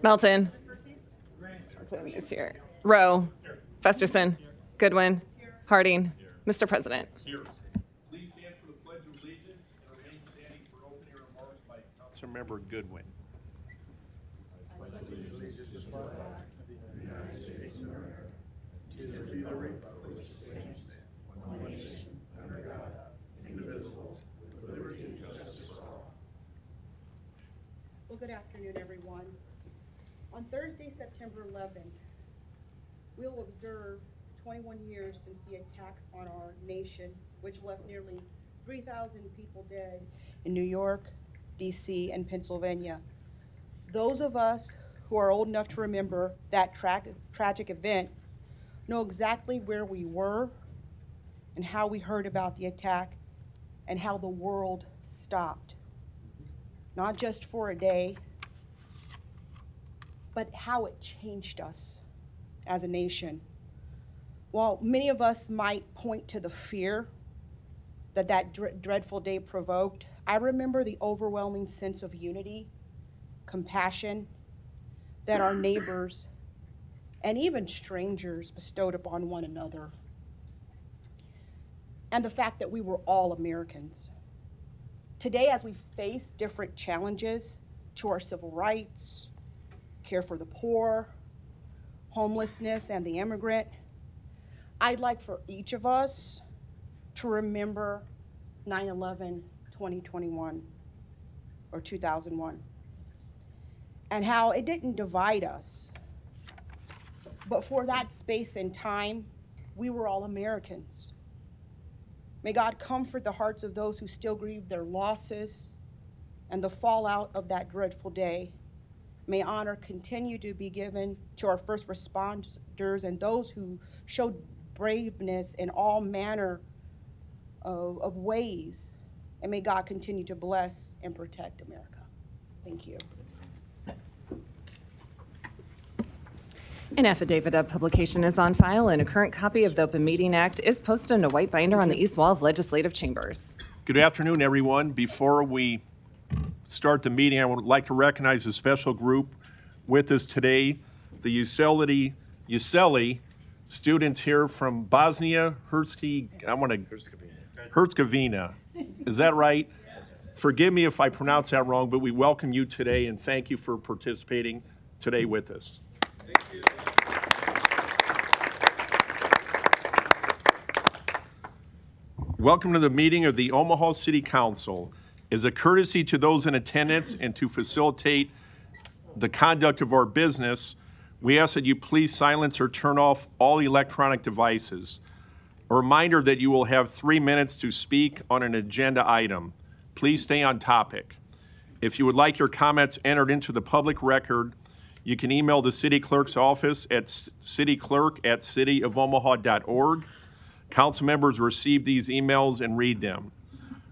Melton. Is here. Rowe. Festerson. Goodwin. Harding. Mr. President. Please stand for the Pledge of Allegiance and remain standing for opening remarks by Councilmember Goodwin. I pledge allegiance to the flag of the United States of America, to the republic which stands one nation under God, indivisible, with liberty and justice for all. Well, good afternoon, everyone. On Thursday, September 11th, we'll observe 21 years since the attacks on our nation, which left nearly 3,000 people dead in New York, D.C., and Pennsylvania. Those of us who are old enough to remember that tragic event know exactly where we were and how we heard about the attack and how the world stopped. Not just for a day, but how it changed us as a nation. While many of us might point to the fear that dreadful day provoked, I remember the overwhelming sense of unity, compassion that our neighbors and even strangers bestowed upon one another. And the fact that we were all Americans. Today, as we face different challenges to our civil rights, care for the poor, homelessness, and the immigrant, I'd like for each of us to remember 9/11/2021 or 2001 and how it didn't divide us, but for that space and time, we were all Americans. May God comfort the hearts of those who still grieve their losses and the fallout of that dreadful day. May honor continue to be given to our first responders and those who showed braveness in all manner of ways. And may God continue to bless and protect America. Thank you. An affidavit of publication is on file, and a current copy of the Open Meeting Act is posted in a white binder on the east wall of legislative chambers. Good afternoon, everyone. Before we start the meeting, I would like to recognize a special group with us today, the Useli students here from Bosnia Herzegovina. Is that right? Forgive me if I pronounce that wrong, but we welcome you today and thank you for participating today with us. Thank you. Welcome to the meeting of the Omaha City Council. As a courtesy to those in attendance and to facilitate the conduct of our business, we ask that you please silence or turn off all electronic devices. A reminder that you will have 3 minutes to speak on an agenda item. Please stay on topic. If you would like your comments entered into the public record, you can email the city clerk's office at cityclerk@cityofomaha.org. Council members receive these emails and read them.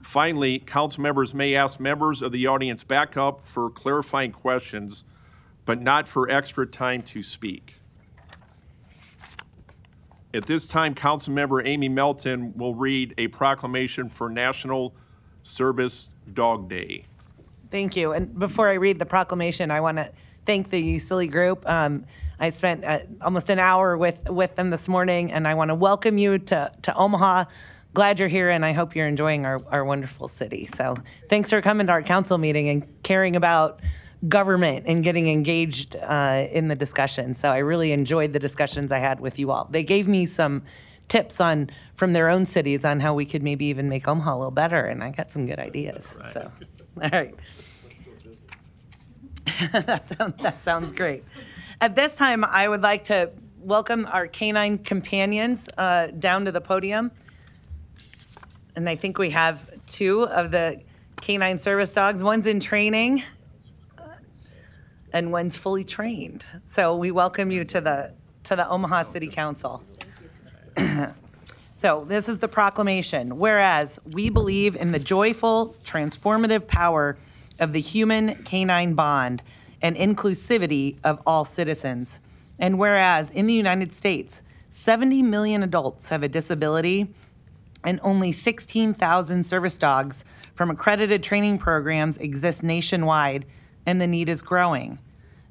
Finally, council members may ask members of the audience back up for clarifying questions, but not for extra time to speak. At this time, council member Amy Melton will read a proclamation for National Service Dog Day. Thank you. And before I read the proclamation, I want to thank the Usili group. I spent almost an hour with them this morning, and I want to welcome you to Omaha. Glad you're here, and I hope you're enjoying our wonderful city. So thanks for coming to our council meeting and caring about government and getting engaged in the discussion. So I really enjoyed the discussions I had with you all. They gave me some tips from their own cities on how we could maybe even make Omaha a little better, and I got some good ideas. Right. So, all right. That sounds great. At this time, I would like to welcome our canine companions down to the podium. And I think we have 2 of the canine service dogs. One's in training and one's fully trained. So we welcome you to the Omaha City Council. So this is the proclamation. Whereas we believe in the joyful, transformative power of the human canine bond and inclusivity of all citizens. And whereas in the United States, 70 million adults have a disability and only 16,000 service dogs from accredited training programs exist nationwide, and the need is growing.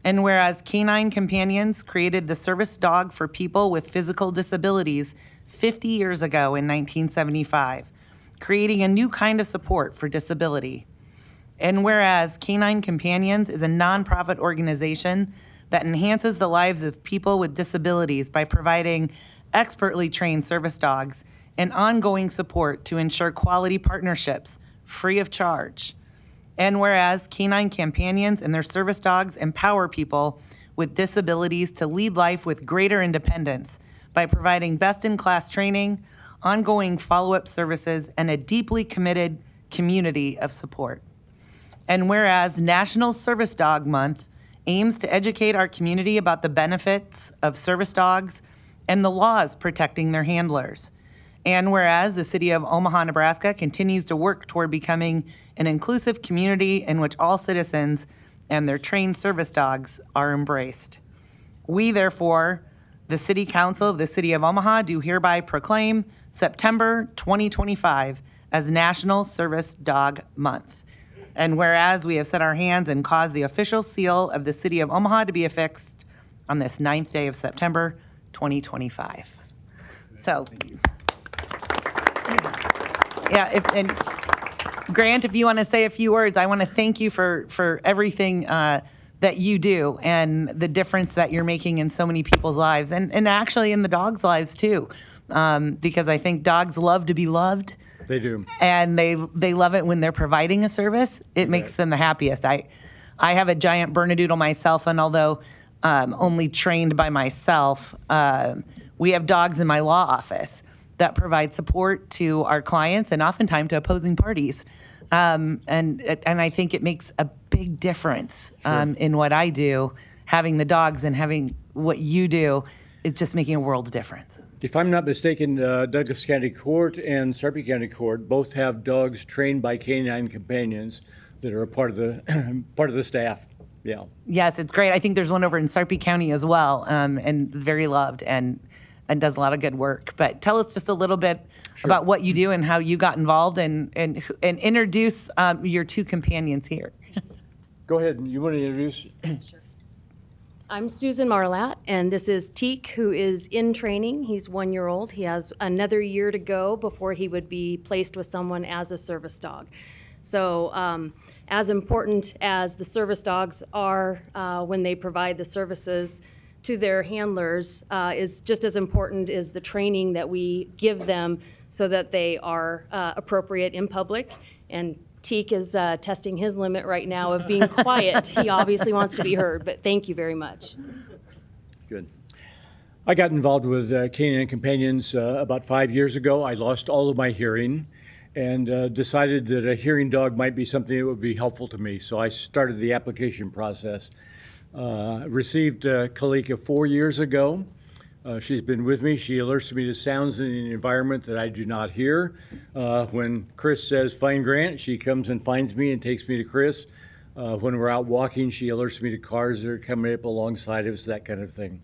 And whereas Canine Companions created the service dog for people with physical disabilities 50 years ago in 1975, creating a new kind of support for disability. And whereas Canine Companions is a nonprofit organization that enhances the lives of people with disabilities by providing expertly trained service dogs and ongoing support to ensure quality partnerships free of charge. And whereas Canine Companions and their service dogs empower people with disabilities to lead life with greater independence by providing best-in-class training, ongoing follow-up services, and a deeply committed community of support. And whereas National Service Dog Month aims to educate our community about the benefits of service dogs and the laws protecting their handlers. And whereas the City of Omaha, Nebraska continues to work toward becoming an inclusive community in which all citizens and their trained service dogs are embraced. We, therefore, the City Council of the City of Omaha, do hereby proclaim September 2025 as National Service Dog Month. And whereas we have set our hands and caused the official seal of the City of Omaha to be affixed on this 9th day of September 2025. So, yeah, and Grant, if you want to say a few words, I want to thank you for everything that you do and the difference that you're making in so many people's lives and actually in the dogs' lives too, because I think dogs love to be loved. They do. And they love it when they're providing a service. It makes them the happiest. I have a giant Bernedoodle myself, and although only trained by myself, we have dogs in my law office that provide support to our clients and oftentimes to opposing parties. And I think it makes a big difference in what I do. Having the dogs and having what you do is just making a world of difference. If I'm not mistaken, Douglas County Court and Sarpy County Court both have dogs trained by Canine Companions that are a part of the staff. Yeah. Yes, it's great. I think there's one over in Sarpy County as well, and very loved and does a lot of good work. But tell us just a little bit about what you do and how you got involved, and introduce your two companions here. Go ahead. You want to introduce? Sure. I'm Susan Marlatt, and this is Teak, who is in training. He's 1 year old. He has another year to go before he would be placed with someone as a service dog. So as important as the service dogs are when they provide the services to their handlers, is just as important is the training that we give them so that they are appropriate in public. And Teak is testing his limit right now of being quiet. He obviously wants to be heard, but thank you very much. Good. I got involved with Canine Companions about 5 years ago. I lost all of my hearing and decided that a hearing dog might be something that would be helpful to me. So I started the application process. Received Kalika 4 years ago. She's been with me. She alerts me to sounds in the environment that I do not hear. When Chris says, "Find Grant," she comes and finds me and takes me to Chris. When we're out walking, she alerts me to cars that are coming up alongside us, that kind of thing.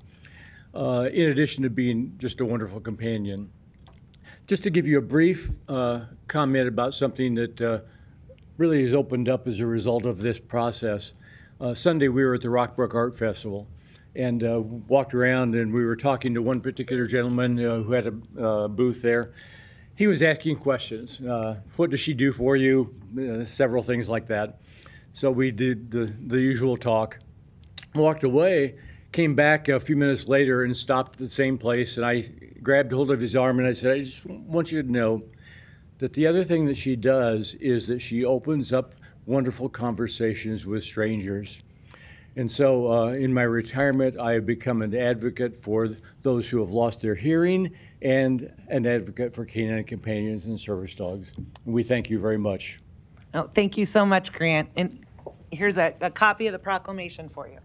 In addition to being just a wonderful companion. Just to give you a brief comment about something that really has opened up as a result of this process. Sunday, we were at the Rockbrook Art Festival and walked around, and we were talking to one particular gentleman who had a booth there. He was asking questions. What does she do for you? Several things like that. So we did the usual talk, walked away, came back a few minutes later and stopped at the same place, and I grabbed hold of his arm and I said, "I just want you to know that the other thing that she does is that she opens up wonderful conversations with strangers." And so in my retirement, I have become an advocate for those who have lost their hearing and an advocate for canine companions and service dogs. We thank you very much. Oh, thank you so much, Grant. And here's a copy of the proclamation for you.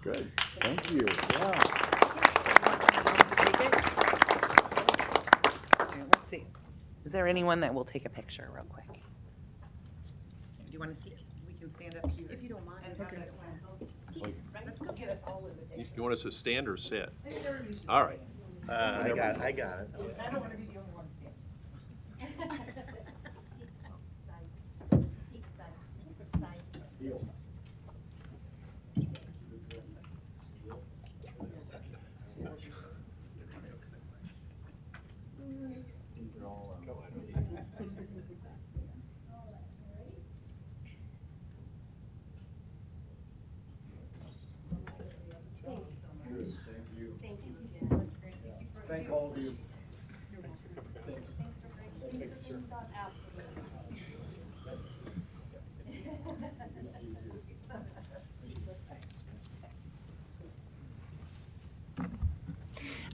Good. Thank you. Yeah. Let's see. Is there anyone that will take a picture real quick? Do you want to see? We can stand up here. If you don't mind. Okay. Let's go get us all in the picture. You want us to stand or sit? All right. I got it. I don't want to be the only one standing.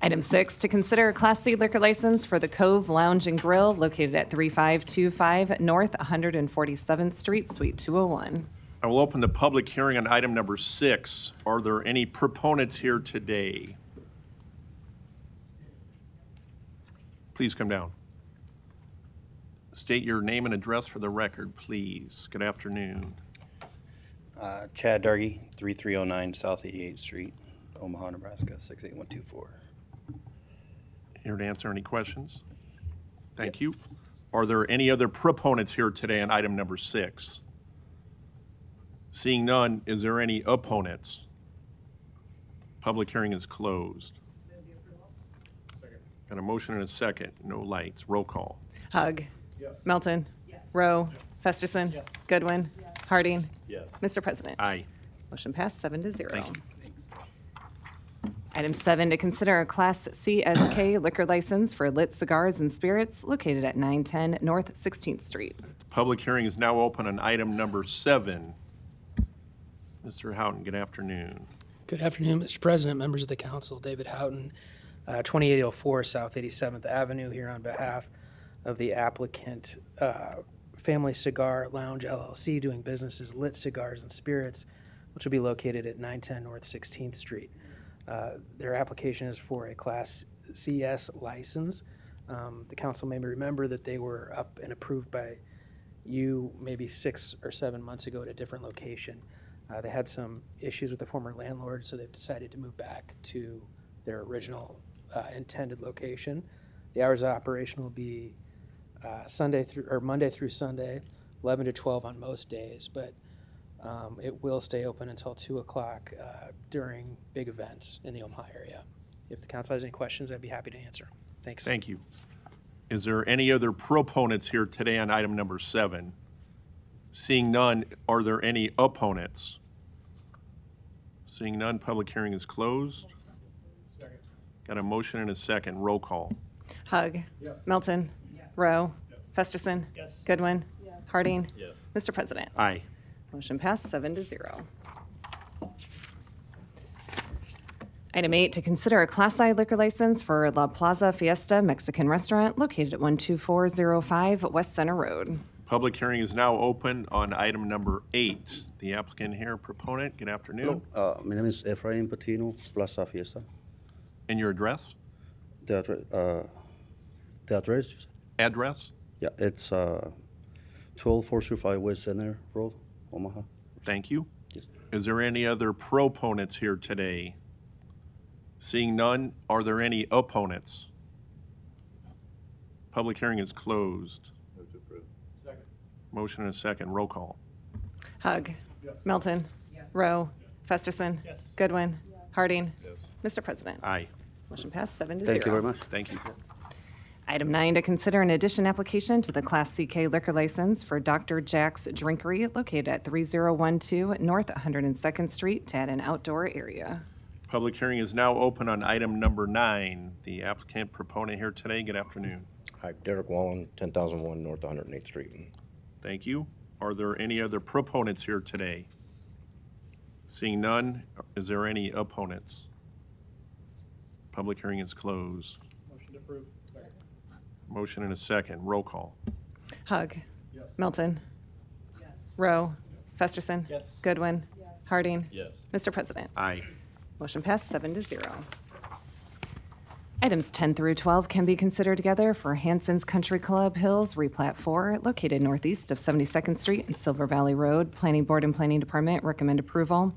Item 6, to consider a Class C liquor license for the Cove Lounge and Grill located at 3525 North 147th Street, Suite 201. I will open the public hearing on item number 6. Are there any proponents here today? Please come down. State your name and address for the record, please. Good afternoon. Chad Dargy, 3309 South 88th Street, Omaha, Nebraska, 68124. Here to answer any questions? Thank you. Are there any other proponents here today on item number 6? Seeing none, is there any opponents? Public hearing is closed. Got a motion and a second. No lights. Roll call. Hug. Melton. Rowe. Festerson. Goodwin. Harding. Yes. Mr. President. Aye. Motion passed 7-0. Thank you. Item 7, to consider a Class CSK liquor license for Lit Cigars and Spirits located at 910 North 16th Street. Public hearing is now open on item number 7. Mr. Houghton, good afternoon. Good afternoon, Mr. President, members of the council. David Houghton, 2804 South 87th Avenue, here on behalf of the applicant, Family Cigar Lounge LLC, doing business as Lit Cigars and Spirits, which will be located at 910 North 16th Street. Their application is for a Class CS license. The council may remember that they were up and approved by you maybe 6 or 7 months ago at a different location. They had some issues with the former landlord, so they've decided to move back to their original intended location. The hours of operation will be Monday through Sunday, 11 to 12 on most days, but it will stay open until 2 o'clock during big events in the Omaha area. If the council has any questions, I'd be happy to answer. Thanks. Thank you. Is there any other proponents here today on item number 7? Seeing none, are there any opponents? Seeing none, public hearing is closed. Got a motion and a second. Roll call. Hug. Melton. Rowe. Festerson. Goodwin. Harding. Yes. Mr. President. Aye. Motion passed 7-0. Item 8, to consider a Class I liquor license for La Plaza Fiesta Mexican Restaurant located at 12405 West Center Road. Public hearing is now open on item number 8. The applicant here, proponent, good afternoon. My name is Efrain Patino, Plaza Fiesta. And your address? The address? Address? Yeah, it's 12405 West Center Road, Omaha. Thank you. Yes. Is there any other proponents here today? Seeing none, are there any opponents? Public hearing is closed. Motion and a second. Roll call. Hug. Melton. Rowe. Festerson. Goodwin. Harding. Mr. President. Aye. Motion passed 7-0. Thank you very much. Thank you. Item 9, to consider an addition application to the Class CK liquor license for Dr. Jack's Drinkery located at 3012 North 102nd Street to add an outdoor area. Public hearing is now open on item number 9. The applicant proponent here today, good afternoon. Hi, Derek Wallen, 10,001 North 108th Street. Thank you. Are there any other proponents here today? Seeing none, is there any opponents? Public hearing is closed. Motion approved. Motion and a second. Roll call. Hug. Melton. Rowe. Festerson. Goodwin. Harding. Yes. Mr. President. Aye. Motion passed 7-0. Items 10 through 12 can be considered together for Hanson's Country Club Hills Replat 4, located northeast of 72nd Street and Silver Valley Road. Planning Board and Planning Department recommend approval.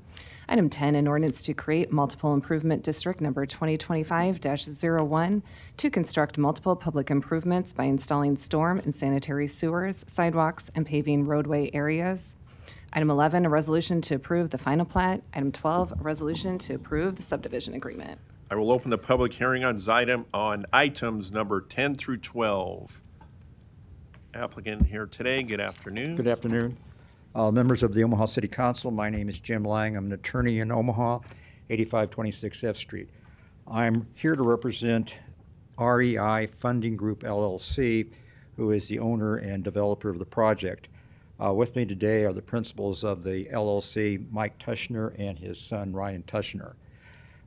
Item 10, an ordinance to create multiple improvement district number 2025-01 to construct multiple public improvements by installing storm and sanitary sewers, sidewalks, and paving roadway areas. Item 11, a resolution to approve the final plat. Item 12, a resolution to approve the subdivision agreement. I will open the public hearing on items number 10 through 12. Applicant here today, good afternoon. Good afternoon. Members of the Omaha City Council, my name is Jim Lang. I'm an attorney in Omaha, 8526 F Street. I'm here to represent REI Funding Group LLC, who is the owner and developer of the project. With me today are the principals of the LLC, Mike Tushner and his son, Ryan Tushner.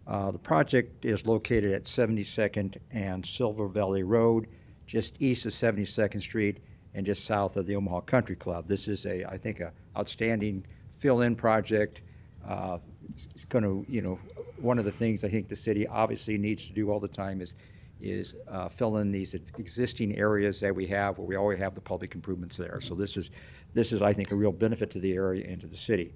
The project is located at 72nd and Silver Valley Road, just east of 72nd Street and just south of the Omaha Country Club. This is I think, a outstanding fill-in project. It's going to, one of the things I think the city obviously needs to do all the time is fill in these existing areas that we have where we already have the public improvements there. So this is, I think, a real benefit to the area and to the city.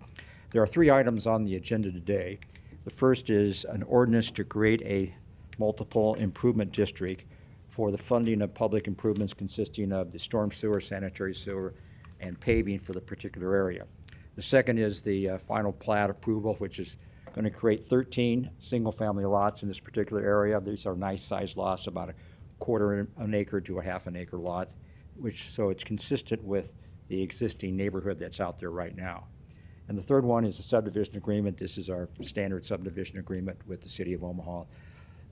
There are 3 items on the agenda today. The first is an ordinance to create a multiple improvement district for the funding of public improvements consisting of the storm sewer, sanitary sewer, and paving for the particular area. The second is the final plat approval, which is going to create 13 single-family lots in this particular area. These are nice-sized lots, about a quarter an acre to a half an acre lot, so it's consistent with the existing neighborhood that's out there right now. And the third one is a subdivision agreement. This is our standard subdivision agreement with the city of Omaha.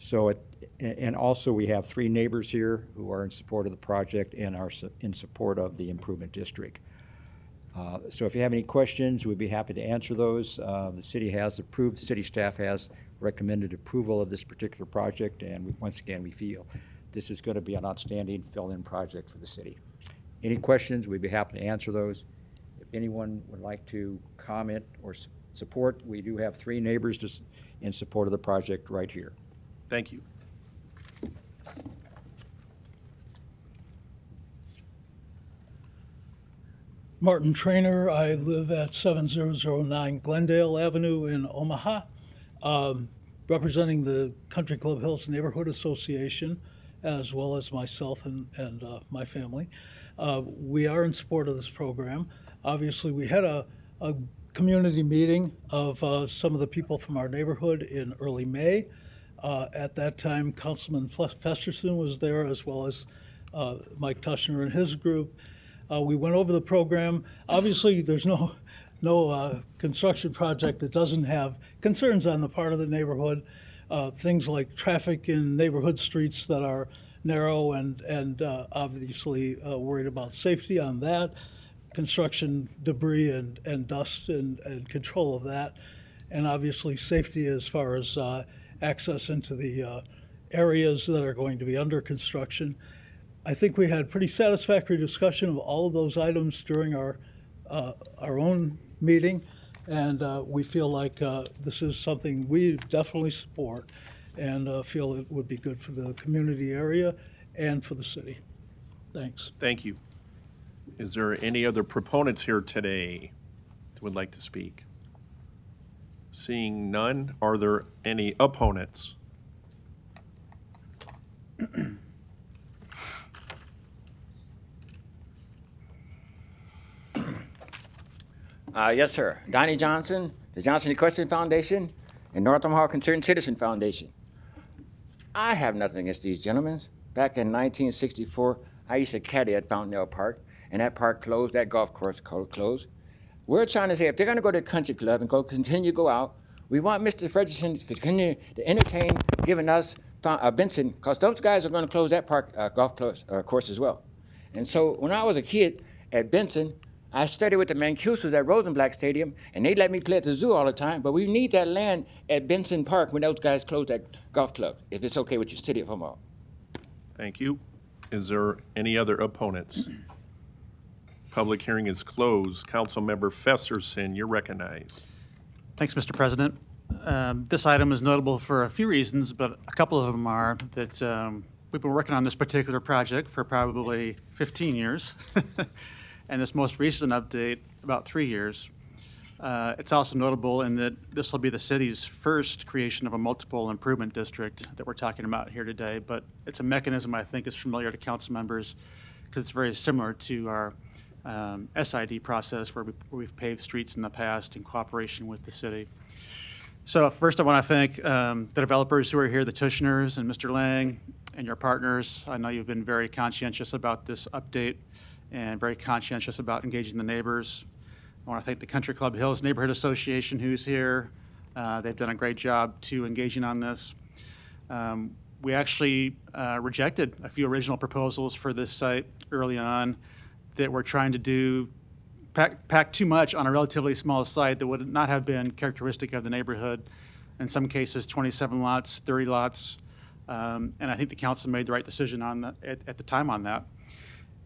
So, and also we have 3 neighbors here who are in support of the project and are in support of the improvement district. So if you have any questions, we'd be happy to answer those. The city has approved, the city staff has recommended approval of this particular project, and once again, we feel this is going to be an outstanding fill-in project for the city. Any questions, we'd be happy to answer those. If anyone would like to comment or support, we do have 3 neighbors in support of the project right here. Thank you. Martin Trainer. I live at 7009 Glendale Avenue in Omaha, representing the Country Club Hills Neighborhood Association, as well as myself and my family. We are in support of this program. Obviously, we had a community meeting of some of the people from our neighborhood in early May. At that time, Councilman Festerson was there, as well as Mike Tushner and his group. We went over the program. Obviously, there's no construction project that doesn't have concerns on the part of the neighborhood. Things like traffic in neighborhood streets that are narrow and obviously worried about safety on that, construction debris and dust and control of that, and obviously safety as far as access into the areas that are going to be under construction. I think we had pretty satisfactory discussion of all of those items during our own meeting, and we feel like this is something we definitely support and feel it would be good for the community area and for the city. Thanks. Thank you. Is there any other proponents here today that would like to speak? Seeing none, are there any opponents? Yes, sir. Donnie Johnson, the Johnson Equestrian Foundation, and North Omaha Concerned Citizen Foundation. I have nothing against these gentlemen. Back in 1964, I used to caddy at Fountaindale Park, and that park closed, that golf course closed. We're trying to say if they're going to go to the country club and continue to go out, we want Mr. Frederickson to continue to entertain giving us Benson, because those guys are going to close that park golf course as well. And so when I was a kid at Benson, I studied with the Mancusos at Rosenblatt Stadium, and they let me play at the zoo all the time, but we need that land at Benson Park when those guys close that golf club, if it's okay with your city of Omaha. Thank you. Is there any other opponents? Public hearing is closed. Councilmember Festerson, you're recognized. Thanks, Mr. President. This item is notable for a few reasons, but a couple of them are that we've been working on this particular project for probably 15 years. And this most recent update, about 3 years. It's also notable in that this will be the city's first creation of a multiple improvement district that we're talking about here today, but it's a mechanism I think is familiar to council members because it's very similar to our SID process where we've paved streets in the past in cooperation with the city. So first I want to thank the developers who are here, the Tushners and Mr. Lang and your partners. I know you've been very conscientious about this update and very conscientious about engaging the neighbors. I want to thank the Country Club Hills Neighborhood Association who's here. They've done a great job too engaging on this. We actually rejected a few original proposals for this site early on that were trying to pack too much on a relatively small site that would not have been characteristic of the neighborhood. in some cases 27 lots, 30 lots. And I think the council made the right decision on that at the time on that.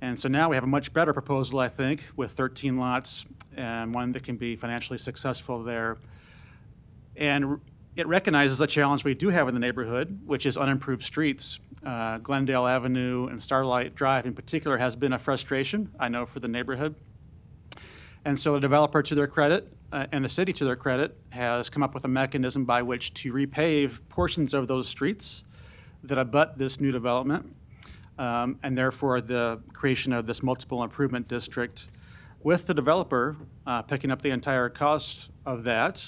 And so now we have a much better proposal, I think, with 13 lots and one that can be financially successful there. And it recognizes a challenge we do have in the neighborhood, which is unimproved streets. Glendale Avenue and Starlight Drive in particular has been a frustration, I know, for the neighborhood. And so the developer, to their credit, and the city, to their credit, has come up with a mechanism by which to repave portions of those streets that abut this new development, and therefore the creation of this multiple improvement district, with the developer picking up the entire cost of that.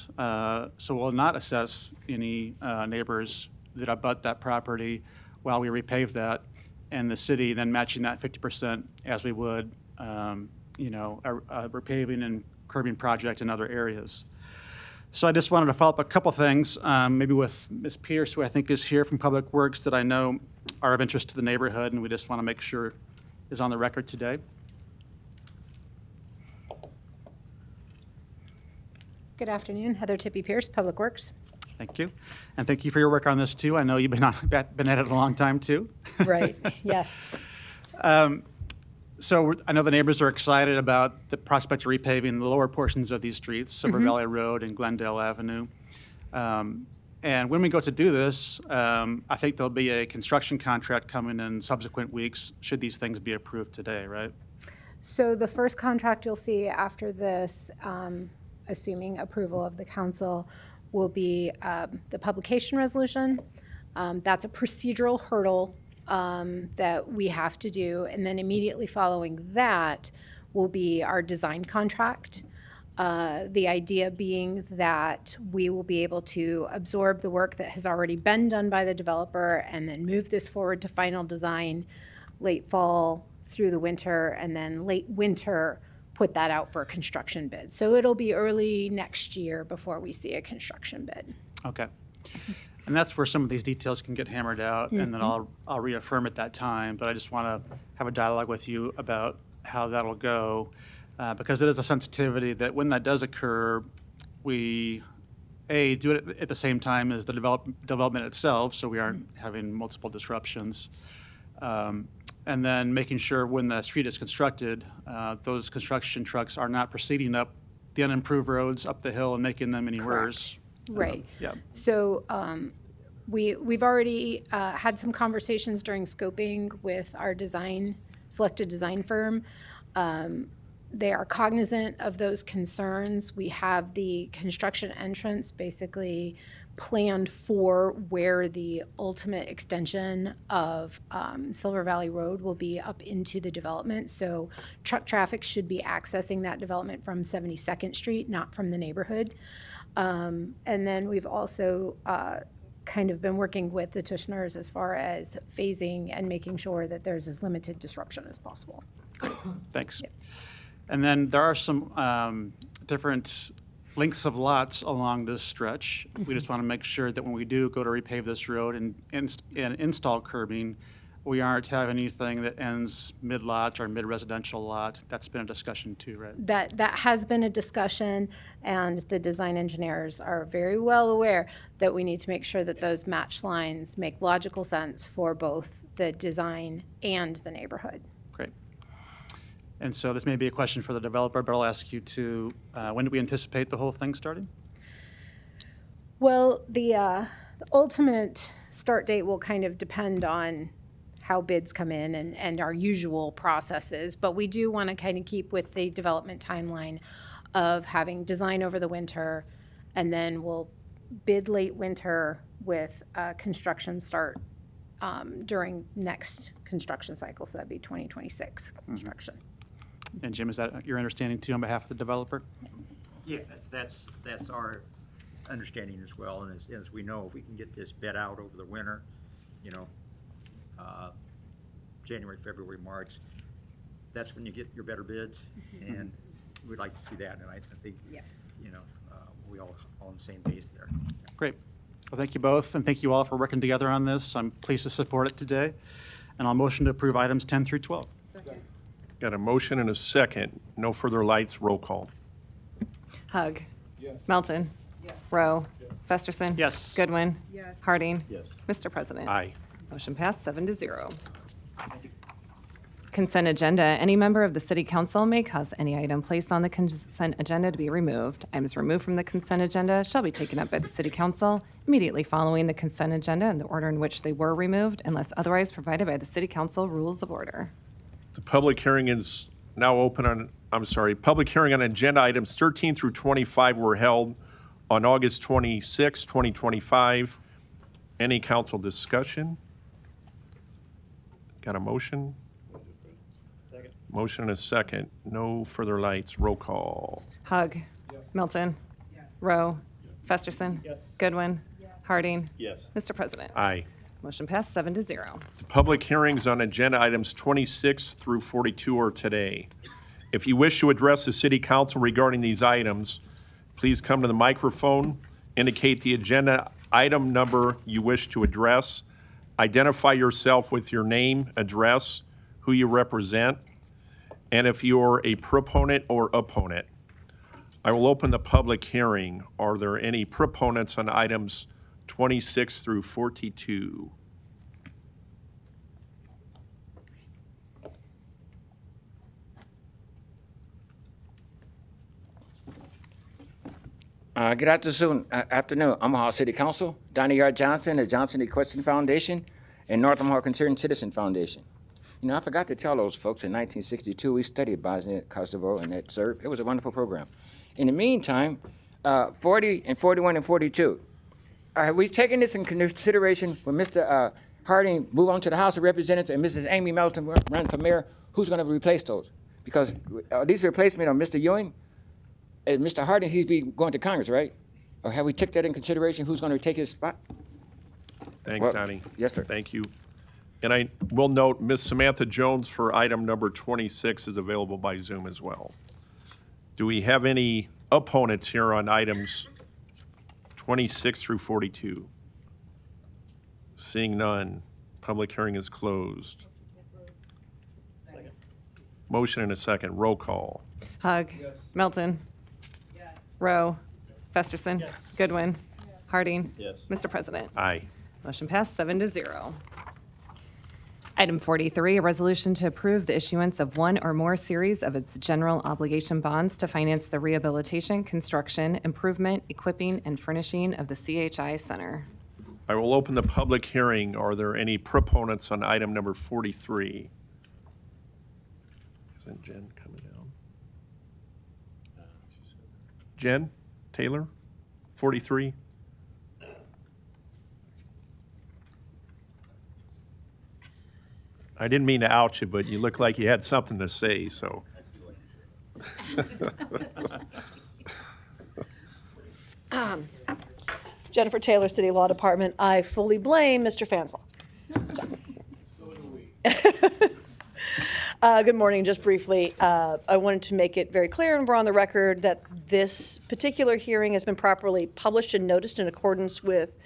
So we'll not assess any neighbors that abut that property while we repave that, and the city then matching that 50% as we would, you know, a repaving and curbing project in other areas. So I just wanted to follow up a couple things, maybe with Ms. Pierce, who I think is here from Public Works, that I know are of interest to the neighborhood, and we just want to make sure is on the record today. Good afternoon, Heather Tippy Pierce, Public Works. Thank you. And thank you for your work on this too. I know you've been at it a long time too. Right, yes. So I know the neighbors are excited about the prospect of repaving the lower portions of these streets, Silver Valley Road and Glendale Avenue. And when we go to do this, I think there'll be a construction contract coming in subsequent weeks, should these things be approved today, right? So the first contract you'll see after this, assuming approval of the council, will be the publication resolution. That's a procedural hurdle that we have to do. And then immediately following that will be our design contract. The idea being that we will be able to absorb the work that has already been done by the developer and then move this forward to final design late fall through the winter, and then late winter put that out for a construction bid. So it'll be early next year before we see a construction bid. Okay. And that's where some of these details can get hammered out, and then I'll reaffirm at that time. But I just want to have a dialogue with you about how that'll go, because it is a sensitivity that when that does occur, we do it at the same time as the development itself, so we aren't having multiple disruptions. And then making sure when the street is constructed, those construction trucks are not proceeding up the unimproved roads up the hill and making them any worse. Right. Yeah. So we've already had some conversations during scoping with our selected design firm. They are cognizant of those concerns. We have the construction entrance basically planned for where the ultimate extension of Silver Valley Road will be up into the development. So truck traffic should be accessing that development from 72nd Street, not from the neighborhood. And then we've also kind of been working with the Tishners as far as phasing and making sure that there's as limited disruption as possible. Thanks. Yep. And then there are some different lengths of lots along this stretch. We just want to make sure that when we do go to repave this road and install curbing, we aren't having anything that ends mid-lot or mid-residential lot. That's been a discussion too, right? That has been a discussion, and the design engineers are very well aware that we need to make sure that those match lines make logical sense for both the design and the neighborhood. Great. And so this may be a question for the developer, but I'll ask you to, when do we anticipate the whole thing starting? Well, the ultimate start date will kind of depend on how bids come in and our usual processes, but we do want to kind of keep with the development timeline of having design over the winter, and then we'll bid late winter with construction start during next construction cycle, so that'd be 2026 construction. And Jim, is that your understanding too on behalf of the developer? Yeah, that's our understanding as well. And as we know, if we can get this bid out over the winter, you know, January, February, March, that's when you get your better bids, and we'd like to see that. And I think, you know, we all on the same base there. Great. Well, thank you both, and thank you all for working together on this. I'm pleased to support it today, and I'll motion to approve items 10 through 12. Second. Got a motion and a second. No further lights. Roll call. Hug. Yes. Melton. Rowe. Festerson. Yes. Goodwin. Yes. Harding. Yes. Mr. President. Aye. Motion passed 7-0. Consent agenda. Any member of the city council may cause any item placed on the consent agenda to be removed. Items removed from the consent agenda shall be taken up by the city council immediately following the consent agenda in the order in which they were removed, unless otherwise provided by the city council rules of order. The public hearing is now open on, public hearing on agenda items 13 through 25 were held on August 26, 2025. Any council discussion? Got a motion? Motion and a second. No further lights. Roll call. Hug. Milton. Rowe. Festerson. Goodwin. Harding. Yes. Mr. President. Aye. Motion passed 7-0. The public hearings on agenda items 26 through 42 are today. If you wish to address the city council regarding these items, please come to the microphone, indicate the agenda item number you wish to address, identify yourself with your name, address, who you represent, and if you're a proponent or opponent. I will open the public hearing. Are there any proponents on items 26 through 42? Good afternoon, Omaha City Council, Donnie R. Johnson, the Johnson Equestrian Foundation, and North Omaha Concerned Citizen Foundation. You know, I forgot to tell those folks in 1962 we studied Bosnia and Kosovo and that served. It was a wonderful program. In the meantime, 40 and 41 and 42. Are we taking this in consideration when Mr. Harding move on to the House of Representatives and Mrs. Amy Melton run for mayor? Who's going to replace those? Because these replacement of Mr. Ewing and Mr. Harding, he'd be going to Congress, right? Or have we took that in consideration? Who's going to take his spot? Thanks, Donnie. Yes, sir. Thank you. And I will note, Ms. Samantha Jones for item number 26 is available by Zoom as well. Do we have any opponents here on items 26 through 42? Seeing none, public hearing is closed. Motion and a second. Roll call. Hug. Milton. Rowe. Festerson. Goodwin. Harding. Yes. Mr. President. Aye. Motion passed 7-0. Item 43, a resolution to approve the issuance of one or more series of its general obligation bonds to finance the rehabilitation, construction, improvement, equipping, and furnishing of the CHI Center. I will open the public hearing. Are there any proponents on item number 43? Isn't Jen coming down? Jen Taylor, 43? I didn't mean to out you, but you look like you had something to say, so. Jennifer Taylor, City Law Department. I fully blame Mr. Fansel. Good morning. Just briefly, I wanted to make it very clear, and we're on the record, that this particular hearing has been properly published and noticed in accordance with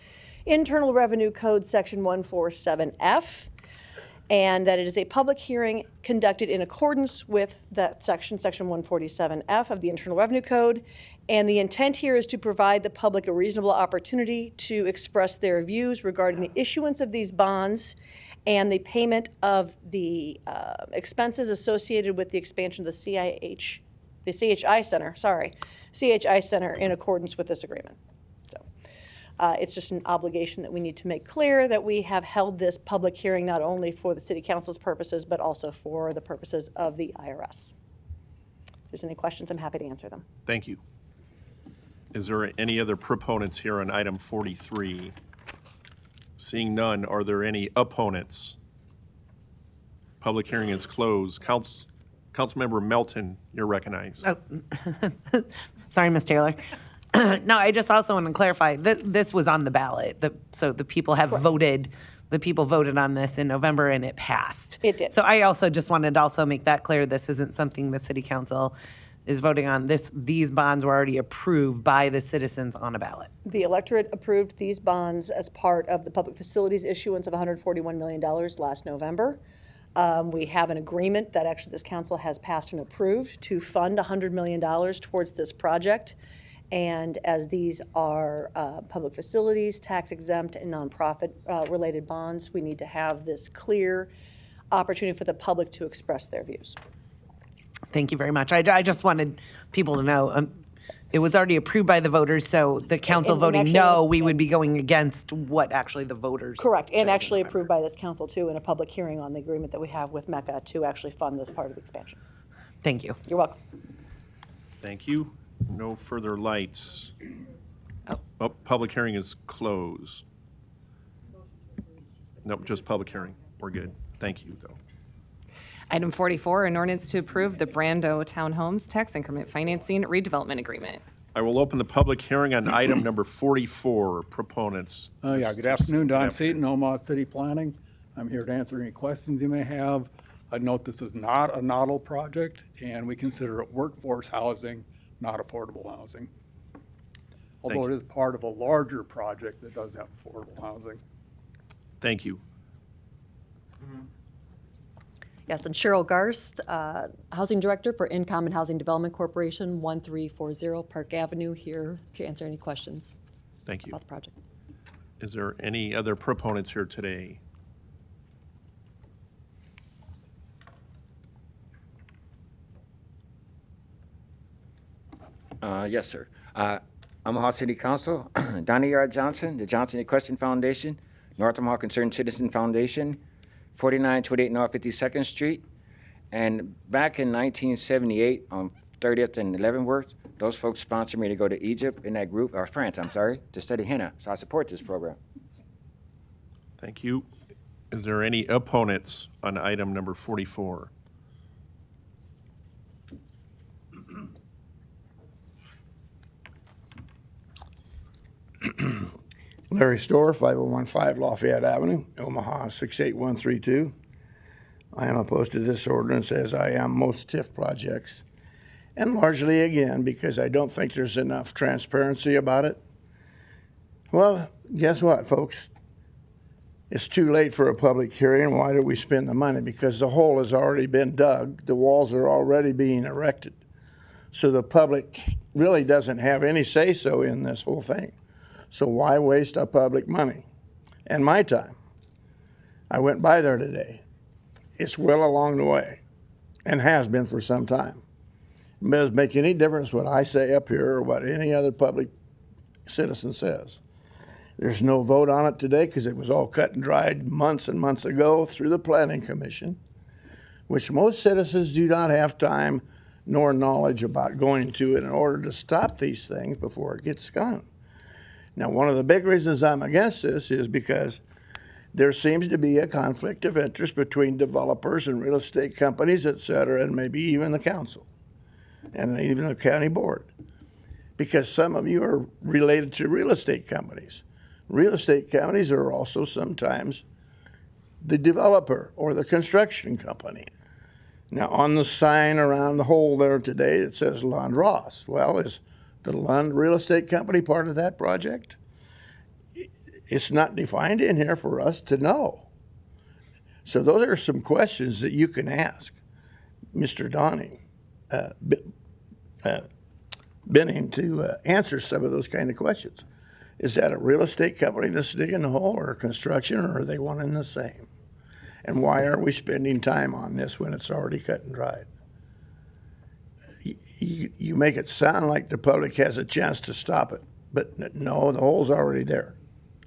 Internal Revenue Code Section 147F, and that it is a public hearing conducted in accordance with that section, Section 147F of the Internal Revenue Code. And the intent here is to provide the public a reasonable opportunity to express their views regarding the issuance of these bonds and the payment of the expenses associated with the expansion of the CHI Center in accordance with this agreement. It's just an obligation that we need to make clear that we have held this public hearing not only for the City Council's purposes, but also for the purposes of the IRS. If there's any questions, I'm happy to answer them. Thank you. Is there any other proponents here on item 43? Seeing none, are there any opponents? Public hearing is closed. Councilmember Melton, you're recognized. Oh. Sorry, Ms. Taylor. No, I just also want to clarify, this was on the ballot, so the people have voted, the people voted on this in November and it passed. It did. So I also just wanted to also make that clear, this isn't something the City Council is voting on. These bonds were already approved by the citizens on a ballot. The electorate approved these bonds as part of the public facilities issuance of $141 million last November. We have an agreement that actually this council has passed and approved to fund $100 million towards this project. And as these are public facilities, tax exempt and nonprofit related bonds, we need to have this clear opportunity for the public to express their views. Thank you very much. I just wanted people to know, it was already approved by the voters, so the council And voting actually- no, we would be going against what actually the voters. Correct, said in and actually November. approved by this council too in a public hearing on the agreement that we have with Mecca to actually fund this part of the expansion. Thank you. You're welcome. Thank you. No further lights. Oh, public hearing is closed. Nope, just public hearing. We're good. Thank you, though. Item 44, an ordinance to approve the Brando Townhomes Tax Increment Financing Redevelopment Agreement. I will open the public hearing on item number 44. Proponents. Yeah, good afternoon. Don Seaton, Omaha City Planning. I'm here to answer any questions you may have. I note this is not a nodal project, and we consider it workforce housing, not affordable housing. Although it is part of a larger project that does have affordable housing. Thank you. Yes, and Cheryl Garst, Housing Director for Income and Housing Development Corporation, 1340 Park Avenue, here to answer any questions. Thank you. About the project. Is there any other proponents here today? Yes, sir. Omaha City Council, Donnie R. Johnson, the Johnson Equestrian Foundation, North Omaha Concerned Citizen Foundation, 4928 North 52nd Street. And back in 1978 on 30th and Leavenworth, those folks sponsored me to go to Egypt in that group, or France, I'm sorry, to study henna. So I support this program. Thank you. Is there any opponents on item number 44? Larry Storr, 5015 Lafayette Avenue, Omaha 68132. I am opposed to this ordinance as I am most TIF projects, and largely again because I don't think there's enough transparency about it. Well, guess what, folks? It's too late for a public hearing. Why do we spend the money? Because the hole has already been dug. The walls are already being erected. So the public really doesn't have any say-so in this whole thing. So why waste our public money and my time? I went by there today. It's well along the way and has been for some time. It doesn't make any difference what I say up here or what any other public citizen says. There's no vote on it today because it was all cut and dried months and months ago through the Planning Commission, which most citizens do not have time nor knowledge about going to in order to stop these things before it gets gone. Now, one of the big reasons I'm against this is because there seems to be a conflict of interest between developers and real estate companies, et cetera, and maybe even the council and even the county board, because some of you are related to real estate companies. Real estate companies are also sometimes the developer or the construction company. Now, on the sign around the hole there today, it says Lund Ross. Well, is the Lund Real Estate Company part of that project? It's not defined in here for us to know. So those are some questions that you can ask Mr. Benning to answer some of those kind of questions. Is that a real estate company that's digging the hole, or construction, or are they one and the same? And why are we spending time on this when it's already cut and dried? You make it sound like the public has a chance to stop it, but no, the hole's already there.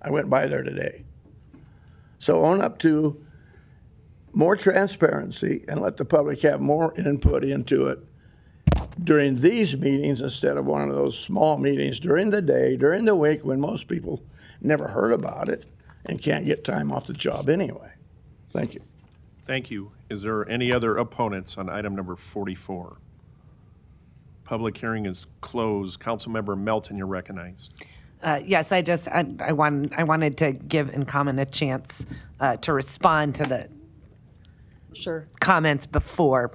I went by there today. So own up to more transparency and let the public have more input into it during these meetings instead of one of those small meetings during the day, during the week, when most people never heard about it and can't get time off the job anyway. Thank you. Thank you. Is there any other opponents on item number 44? Public hearing is closed. Councilmember Melton, you're recognized. Yes, I wanted to give Incommon a chance to respond to the Sure. comments before.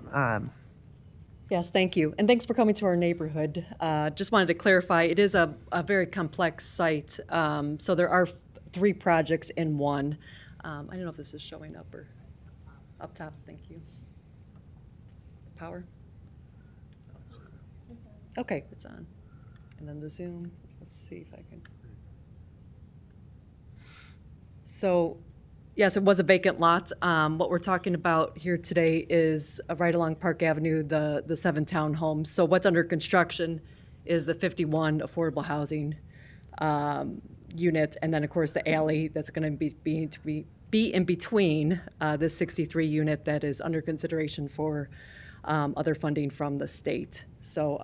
Yes, thank you. And thanks for coming to our neighborhood. Just wanted to clarify, it is a very complex site. So there are 3 projects in one. I don't know if this is showing up or up top. Thank you. Power? Okay, it's on. And then the Zoom, let's see if I can. So, yes, it was a vacant lot. What we're talking about here today is right along Park Avenue, the 7 townhomes. So what's under construction is the 51 affordable housing units, and then of course the alley that's going to be in between this 63 unit that is under consideration for other funding from the state. So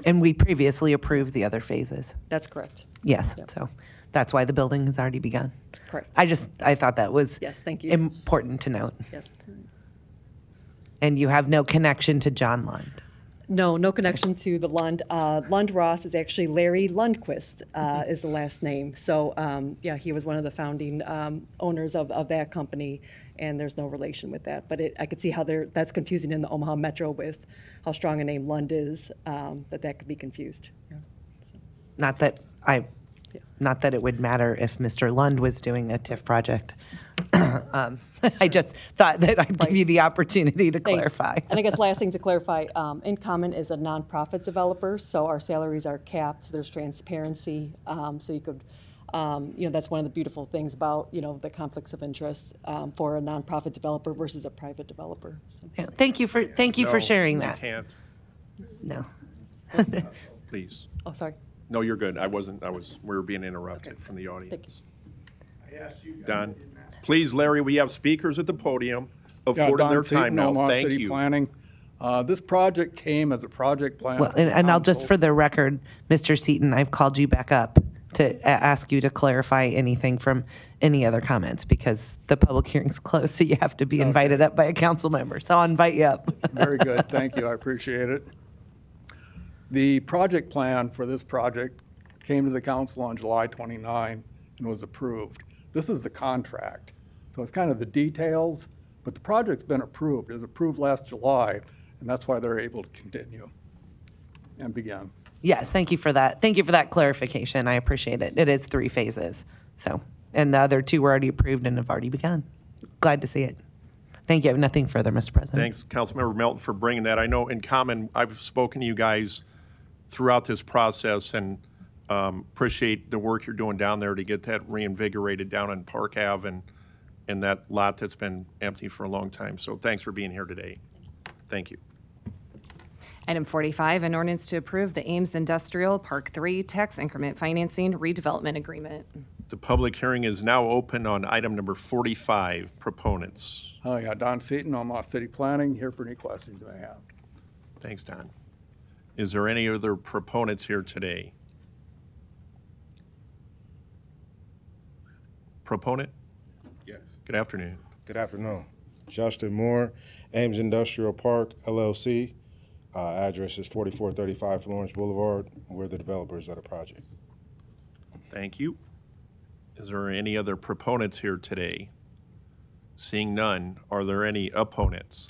And we previously approved the other phases. that's correct. Yes, Yep. so that's why the building has already begun. Correct. I thought that was Yes, thank you. important to note. Yes. And you have no connection to John Lund. No, no connection to the Lund. Lund Ross is actually Larry Lundquist is the last name. So yeah, he was one of the founding owners of that company, and there's no relation with that. But I could see how that's confusing in the Omaha Metro with how strong a name Lund is, that could be confused. Yeah. Not that it would matter if Mr. Lund was doing a TIF project. I just thought that I'd give you the opportunity to Thanks. clarify. And I guess last thing to clarify, In Common is a nonprofit developer, so our salaries are capped. There's transparency, so you could, that's one of the beautiful things about, the conflicts of interest for a nonprofit developer versus a private developer. So. Yeah, thank you for sharing You that. can't. No. Please. Oh, sorry. No, you're good. We were being interrupted from the audience. Don, please, Larry, we have speakers at the podium afforded their time now. Omaha Thank City you. Planning. This project came as a project plan. Well, and I'll just for the record, Mr. Seaton, I've called you back up to ask you to clarify anything from any other comments because the public hearing's closed, so you have to be invited up by a council member. So I'll invite you up. Very good. Thank you. I appreciate it. The project plan for this project came to the council on July 29 and was approved. This is the contract. So it's kind of the details, but the project's been approved. It was approved last July, and that's why they're able to continue and begin. Yes, thank you for that. Thank you for that clarification. I appreciate it. It is 3 phases. So, and the other 2 were already approved and have already begun. Glad to see it. Thank you. I have nothing further, Mr. President. Thanks, Councilmember Melton, for bringing that. I know In Common, I've spoken to you guys throughout this process and appreciate the work you're doing down there to get that reinvigorated down on Park Ave and that lot that's been empty for a long time. So thanks for being here today. Thank you. Item 45, an ordinance to approve the Ames Industrial Park 3 Tax Increment Financing Redevelopment Agreement. The public hearing is now open on item number 45. Proponents. Yeah, Don Seaton, Omaha City Planning, here for any questions you may have. Thanks, Don. Is there any other proponents here today? Proponent? Yes. Good afternoon. Good afternoon. Justin Moore, Ames Industrial Park, LLC. Address is 4435 Florence Boulevard. We're the developers of the project. Thank you. Is there any other proponents here today? Seeing none, are there any opponents?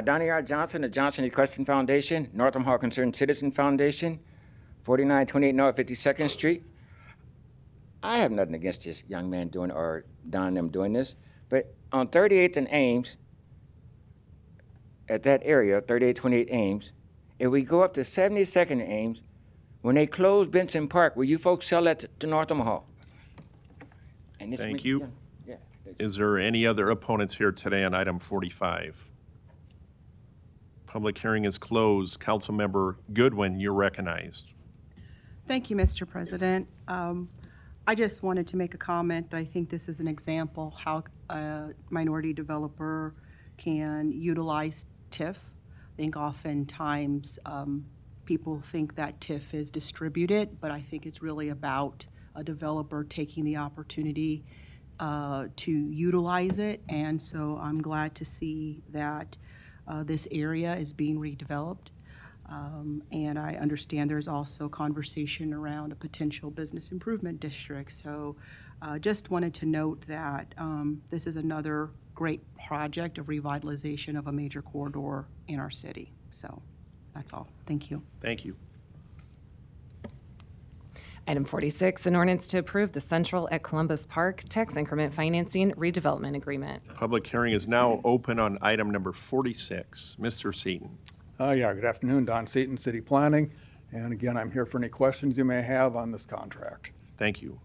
Donnie R. Johnson, the Johnson Equestrian Foundation, North Omaha Concerned Citizen Foundation, 4928 North 52nd Street. I have nothing against this young man doing or Don and them doing this, but on 38th and Ames, at that area, 3828 Ames, if we go up to 72nd and Ames, when they close Benson Park, will you folks sell that to North Omaha? And this Thank you. Yeah. Is there any other opponents here today on item 45? Public hearing is closed. Councilmember Goodwin, you're recognized. Thank you, Mr. President. I just wanted to make a comment. I think this is an example how a minority developer can utilize TIF. I think oftentimes people think that TIF is distributed, but I think it's really about a developer taking the opportunity to utilize it. And so I'm glad to see that this area is being redeveloped. And I understand there's also conversation around a potential business improvement district. So just wanted to note that this is another great project of revitalization of a major corridor in our city. So that's all. Thank you. Thank you. Item 46, an ordinance to approve the Central at Columbus Park Tax Increment Financing Redevelopment Agreement. Public hearing is now open on item number 46. Mr. Seaton. Yeah, good afternoon, Don Seaton, City Planning. And again, I'm here for any questions you may have on this contract. Thank you.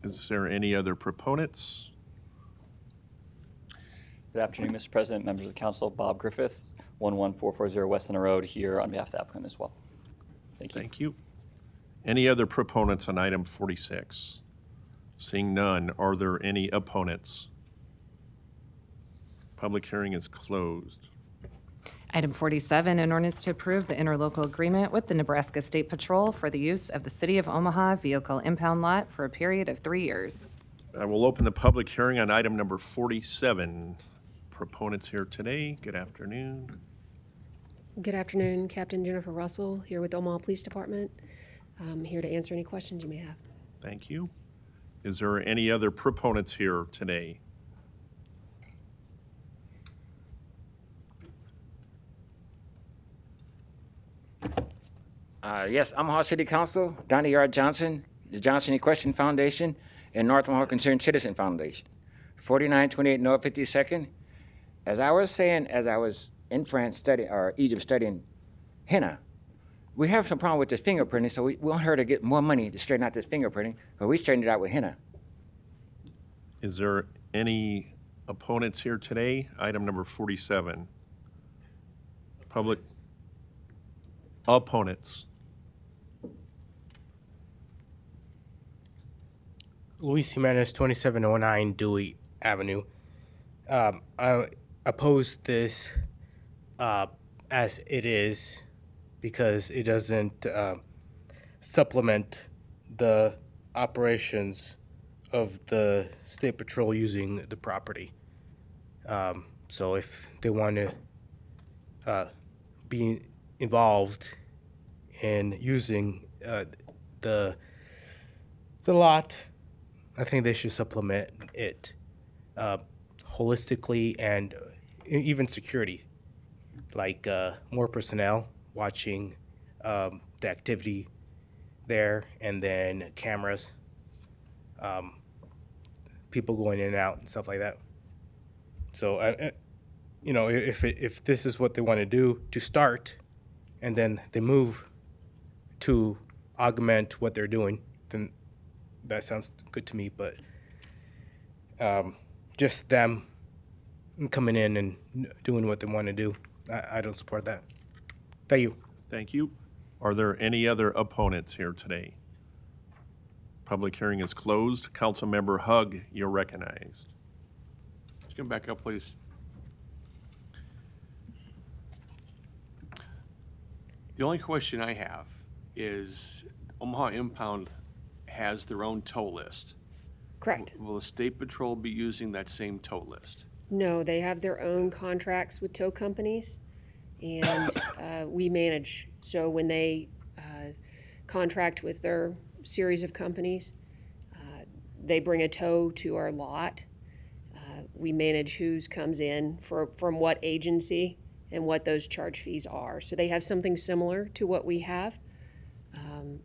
Is there any other proponents? Good afternoon, Mr. President, members of the council. Bob Griffith, 11440 West Center Road, here on behalf of the applicant as well. Thank you. Thank you. Any other proponents on item 46? Seeing none, are there any opponents? Public hearing is closed. Item 47, an ordinance to approve the interlocal agreement with the Nebraska State Patrol for the use of the City of Omaha vehicle impound lot for a period of 3 years. I will open the public hearing on item number 47. Proponents here today, good afternoon. Good afternoon, Captain Jennifer Russell, here with Omaha Police Department. I'm here to answer any questions you may have. Thank you. Is there any other proponents here today? Yes, Omaha City Council, Donnie R. Johnson, the Johnson Equestrian Foundation, and North Omaha Concerned Citizen Foundation, 4928 North 52nd. As I was saying, as I was in France studying, or Egypt studying henna, we have some problem with this fingerprinting, so we want her to get more money to straighten out this fingerprinting, but we straightened it out with henna. Is there any opponents here today? Item number 47. Public opponents. Luis Jimenez, 2709 Dewey Avenue. I oppose this as it is because it doesn't supplement the operations of the State Patrol using the property. So if they want to be involved in using the lot, I think they should supplement it holistically and even security, like more personnel watching the activity there, and then cameras, people going in and out and stuff like that. So, you know, if this is what they want to do to start, and then they move to augment what they're doing, then that sounds good to me. But just them coming in and doing what they want to do, I don't support that. Thank you. Thank you. Are there any other opponents here today? Public hearing is closed. Councilmember Hug, you're recognized. Just come back up, please. The only question I have is Omaha Impound has their own tow list. Correct. Will the State Patrol be using that same tow list? No, they have their own contracts with tow companies, and we manage. So when they contract with their series of companies, they bring a tow to our lot. We manage whose comes in from what agency and what those charge fees are. So they have something similar to what we have,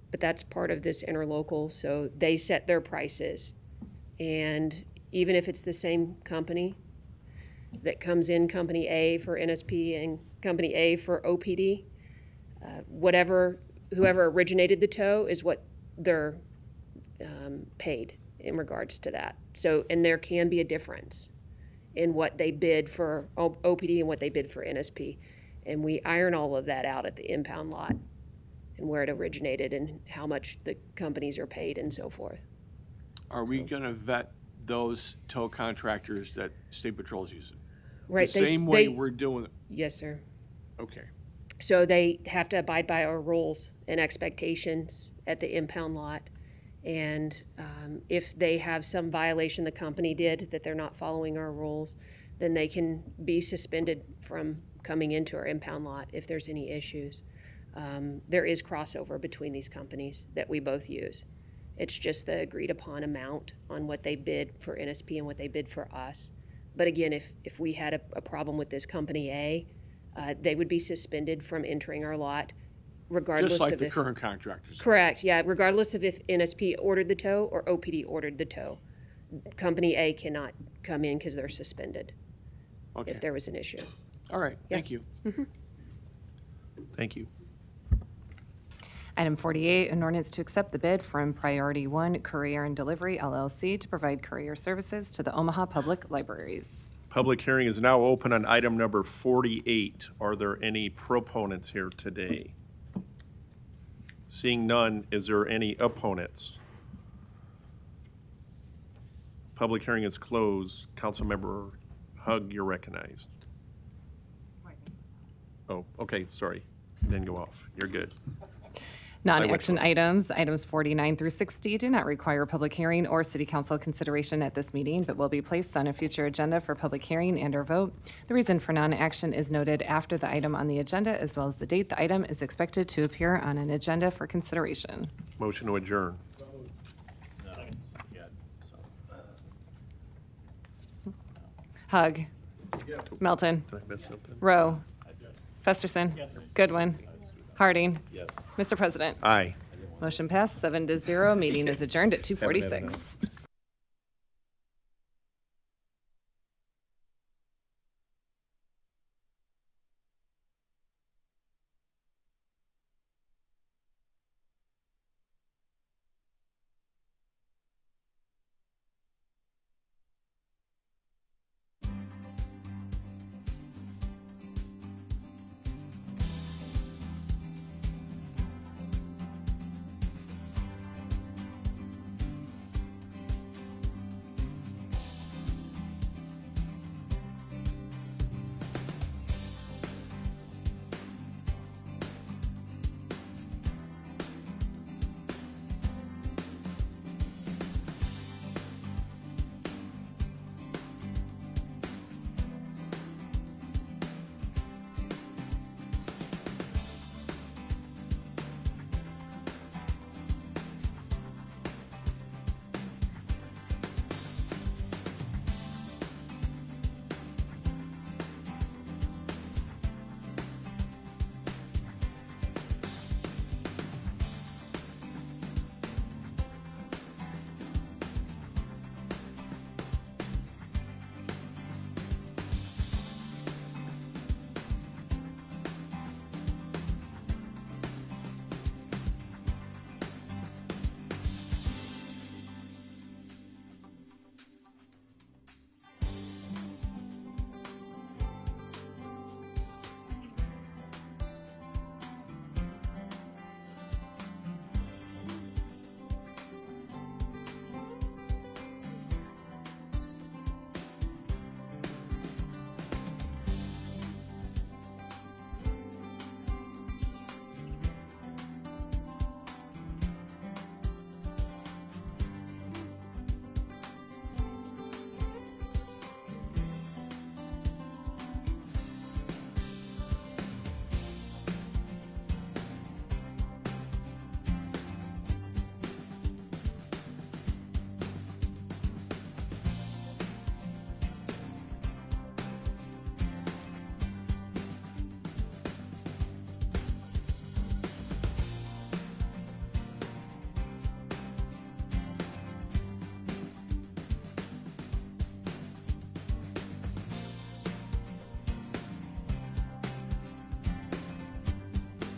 but that's part of this interlocal. So they set their prices, and even if it's the same company that comes in, Company A for NSP and Company A for OPD, whoever originated the tow is what they're paid in regards to that. So, and there can be a difference in what they bid for OPD and what they bid for NSP. And we iron all of that out at the impound lot and where it originated and how much the companies are paid and so forth. Are we going to vet those tow contractors that State Patrol is using? Right. The same way we're doing it? Yes, sir. Okay. So they have to abide by our rules and expectations at the impound lot. And if they have some violation the company did that they're not following our rules, then they can be suspended from coming into our impound lot if there's any issues. There is crossover between these companies that we both use. It's just the agreed upon amount on what they bid for NSP and what they bid for us. But again, if we had a problem with this Company A, they would be suspended from entering our lot regardless Just like of the if. current contractors. Correct, yeah, regardless of if NSP ordered the tow or OPD ordered the tow. Company A cannot come in because they're suspended Okay. if there was an issue. All right, Yeah. thank you. Thank you. Item 48, an ordinance to accept the bid from Priority One Courier and Delivery LLC to provide courier services to the Omaha Public Libraries. Public hearing is now open on item number 48. Are there any proponents here today? Seeing none, is there any opponents? Public hearing is closed. Councilmember Hug, you're recognized. Oh, okay, sorry. Didn't go off. You're good. Non-action items 49 through 60, do not require public hearing or city council consideration at this meeting, but will be placed on a future agenda for public hearing and/or vote. The reason for non-action is noted after the item on the agenda, as well as the date the item is expected to appear on an agenda for consideration. Motion to adjourn. Hug. Melton. Did I miss something? Rowe. Festerson. Goodwin. Harding. Mr. President. Aye. Motion passed 7-0. Meeting is adjourned at 2:46.